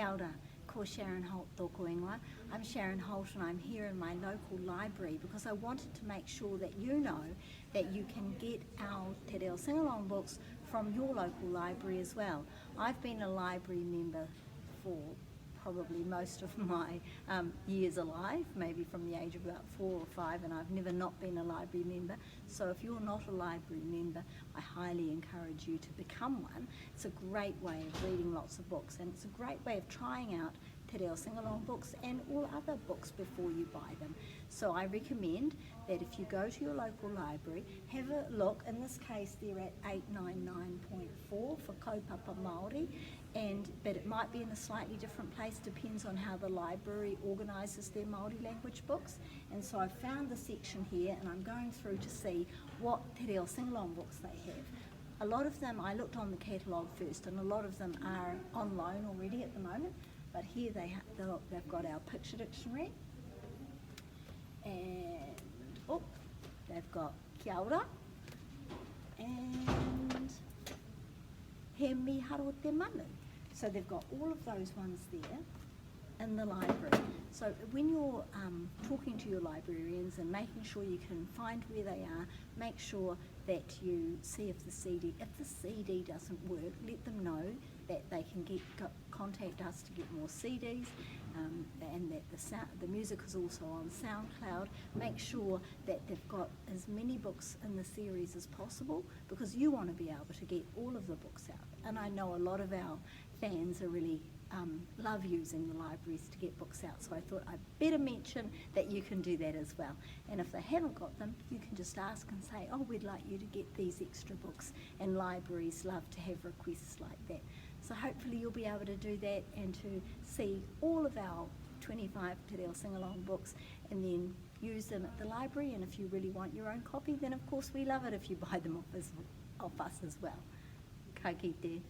Kia ora, ko Sharon Holt tōku ingoa. I'm Sharon Holt and I'm here in my local library because I wanted to make sure that you know that you can get our Te Reo Singalong books from your local library as well. I've been a library member for probably most of my years alive, maybe from the age of about 4 or 5, and I've never not been a library member. So if you're not a library member, I highly encourage you to become one. It's a great way of reading lots of books, and it's a great way of trying out Te Reo Singalong books and all other books before you buy them. So I recommend that if you go to your local library, have a look. In this case, they're at 899.4 for kaupapa Māori, but it might be in a slightly different place, depends on how the library organises their Māori language books. And so I found the section here, and I'm going through to see what Te Reo Singalong books they have. A lot of them, I looked on the catalogue first, and a lot of them are on loan already at the moment. But here they've got our picture dictionary, and they've got Kia ora, and He miharo te manu. So they've got all of those ones there in the library. So when you're talking to your librarians and making sure you can find where they are, make sure that you see if the CD doesn't work, let them know that they can contact us to get more CDs, and that the music is also on SoundCloud. Make sure that they've got as many books in the series as possible, because you want to be able to get all of the books out. And I know a lot of our fans are really love using the libraries to get books out, so I thought I'd better mention that you can do that as well. And if they haven't got them, you can just ask and say, oh, we'd like you to get these extra books, and libraries love to have requests like that. So hopefully you'll be able to do that and to see all of our 25 Te Reo Singalong books and then use them at the library. And if you really want your own copy, then of course we love it if you buy them off us as well. Ka kite.